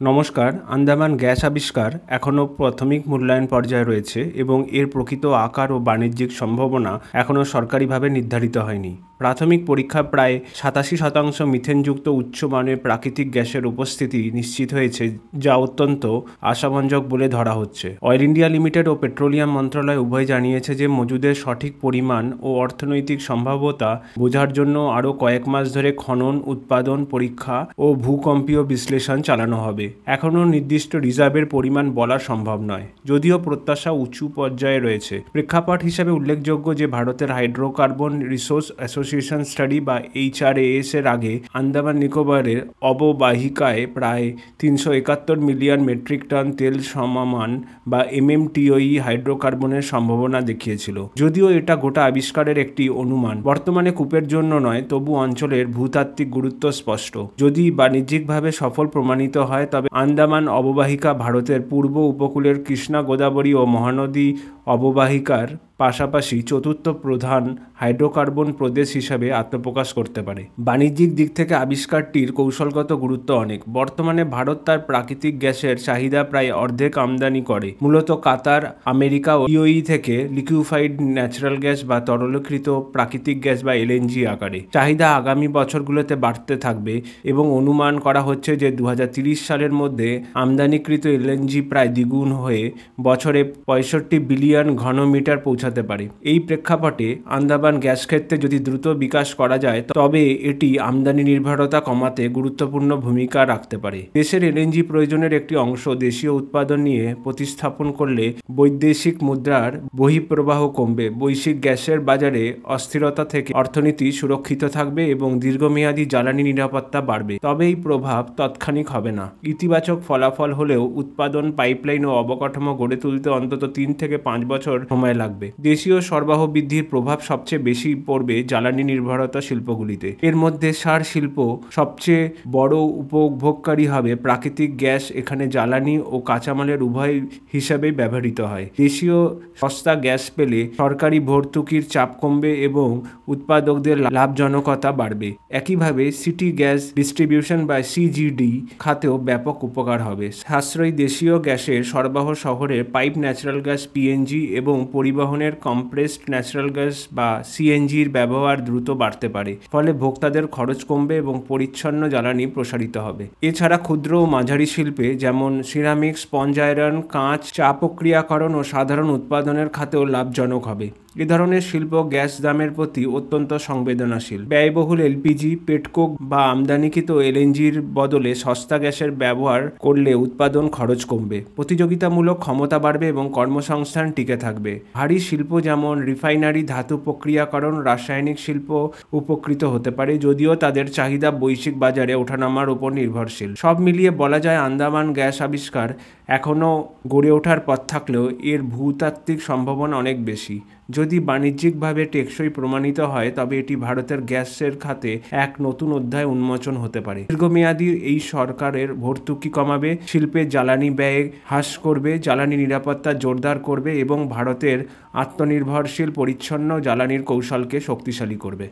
নমস্কার। আন্দামান গ্যাস আবিষ্কার এখনও প্রাথমিক মূল্যায়ন পর্যায়ে রয়েছে এবং এর প্রকৃত আকার ও বাণিজ্যিক সম্ভাবনা এখনও সরকারিভাবে নির্ধারিত হয়নি। প্রাথমিক পরীক্ষা প্রায় 87% মিথেনযুক্ত উচ্চমানের প্রাকৃতিক গ্যাসের উপস্থিতি নিশ্চিত হয়েছে, যা অত্যন্ত আশাব্যঞ্জক বলে ধরা হচ্ছে। অয়েল ইন্ডিয়া লিমিটেড ও পেট্রোলিয়াম মন্ত্রণালয় উভয় জানিয়েছে যে মজুদের সঠিক পরিমাণ ও অর্থনৈতিক সম্ভাব্যতা বোঝার জন্য আরও কয়েক মাস ধরে খনন, উৎপাদন, পরীক্ষা ও ভূকম্পীয় বিশ্লেষণ চালানো হবে। এখনও নির্দিষ্ট রিজার্ভের পরিমাণ বলা সম্ভব নয়, যদিও প্রত্যাশা উঁচু পর্যায়ে রয়েছে। প্রেক্ষাপট হিসাবে উল্লেখযোগ্য যে ভারতের হাইড্রোকার্বন রিসোর্স অ্যাসোসিয়েশন স্টাডি বা HRAS এর আগে আন্দামান নিকোবরের অববাহিকায় প্রায় 371 মিলিয়ন মেট্রিক টন তেল সমমান বা MMTOE হাইড্রোকার্বনের সম্ভাবনা দেখিয়েছিল। যদিও এটা গোটা আবিষ্কারের একটি অনুমান, বর্তমানে কূপের জন্য নয়, তবু অঞ্চলের ভূতাত্ত্বিক গুরুত্ব স্পষ্ট। যদি বাণিজ্যিকভাবে সফল প্রমাণিত হয় তবে আন্দামান অববাহিকা ভারতের পূর্ব উপকূলের কৃষ্ণা, গোদাবরী ও মহানদী অববাহিকার পাশাপাশি চতুর্থ প্রধান হাইড্রোকার্বন প্রদেশ হিসাবে আত্মপ্রকাশ করতে পারে। বাণিজ্যিক দিক থেকে আবিষ্কারটির কৌশলগত গুরুত্ব অনেক। বর্তমানে ভারত তার প্রাকৃতিক গ্যাসের চাহিদা প্রায় অর্ধেক আমদানি করে, মূলত কাতার, আমেরিকা ও UAE থেকে লিকুইফাইড ন্যাচারাল গ্যাস বা তরলীকৃত প্রাকৃতিক গ্যাস বা LNG আকারে। চাহিদা আগামী বছরগুলোতে বাড়তে থাকবে এবং অনুমান করা হচ্ছে যে 2030 সালের মধ্যে আমদানিকৃত LNG প্রায় দ্বিগুণ হয়ে বছরে 65 বিলিয়ন ঘনমিটার পৌঁছাতে পারে। এই প্রেক্ষাপটে আন্দামান গ্যাস ক্ষেত্রে যদি দ্রুত বিকাশ করা যায় তবে এটি আমদানি নির্ভরতা কমাতে গুরুত্বপূর্ণ ভূমিকা রাখতে পারে। দেশের LNG প্রয়োজনের একটি অংশ দেশীয় উৎপাদন নিয়ে প্রতিস্থাপন করলে বৈদেশিক মুদ্রার বহিঃপ্রবাহ কমবে, বৈশ্বিক গ্যাসের বাজারে অস্থিরতা থেকে অর্থনীতি সুরক্ষিত থাকবে এবং দীর্ঘমেয়াদী জ্বালানি নিরাপত্তা বাড়বে। তবে এই প্রভাব তাৎক্ষণিক হবে না। ইতিবাচক ফলাফল হলেও উৎপাদন, পাইপলাইন ও অবকাঠামো গড়ে তুলতে অন্তত 3 থেকে 5 বছর সময় লাগবে। দেশীয় সরবরাহ বৃদ্ধির প্রভাব সবচেয়ে বেশি পড়বে জ্বালানি নির্ভরতা শিল্পগুলিতে। এর মধ্যে সার শিল্প সবচেয়ে বড় উপভোগকারী হবে। প্রাকৃতিক গ্যাস এখানে জ্বালানি ও কাঁচামালের উভয় হিসাবেই ব্যবহৃত হয়। দেশীয় সস্তা গ্যাস পেলে সরকারি ভর্তুকির চাপ কমবে এবং উৎপাদকদের লাভজনকতা বাড়বে। একইভাবে সিটি গ্যাস ডিস্ট্রিবিউশন বা CGD খাতেও ব্যাপক উপকার হবে। সাশ্রয়ী দেশীয় গ্যাসের সরবরাহ শহরে পাইপ ন্যাচারাল গ্যাস PNG এবং পরিবহনের কম্প্রেসড ন্যাচারাল গ্যাস বা CNGর ব্যবহার দ্রুত বাড়তে পারে, ফলে ভোক্তাদের খরচ কমবে এবং পরিচ্ছন্ন জ্বালানি প্রসারিত হবে। এছাড়া ক্ষুদ্র ও মাঝারি শিল্পে যেমন সিরামিক, স্পঞ্জ আয়রন, কাঁচ, চা প্রক্রিয়াকরণ ও সাধারণ উৎপাদনের খাতেও লাভজনক হবে। এ ধরনের শিল্প গ্যাস দামের প্রতি অত্যন্ত সংবেদনশীল। ব্যয়বহুল LPG, পেটকোক বা আমদানিকৃত LNGর বদলে সস্তা গ্যাসের ব্যবহার করলে উৎপাদন খরচ কমবে, প্রতিযোগিতামূলক ক্ষমতা বাড়বে এবং কর্মসংস্থান টিকে থাকবে। ভারী শিল্প যেমন রিফাইনারি, ধাতু প্রক্রিয়াকরণ, রাসায়নিক শিল্প উপকৃত হতে পারে, যদিও তাদের চাহিদা বৈশ্বিক বাজারে ওঠানামার উপর নির্ভরশীল। সব মিলিয়ে বলা যায় আন্দামান গ্যাস আবিষ্কার এখনও গড়ে ওঠার পথ থাকলেও এর ভূতাত্ত্বিক সম্ভাবনা অনেক বেশি। যদি বাণিজ্যিকভাবে টেকসই প্রমাণিত হয় তবে এটি ভারতের গ্যাসের খাতে এক নতুন অধ্যায় উন্মোচন হতে পারে। দীর্ঘমেয়াদী এই সরকারের ভর্তুকি কমাবে, শিল্পের জ্বালানি ব্যয় হ্রাস করবে, জ্বালানি নিরাপত্তা জোরদার করবে এবং ভারতের আত্মনির্ভরশীল পরিচ্ছন্ন জ্বালানির কৌশলকে শক্তিশালী করবে।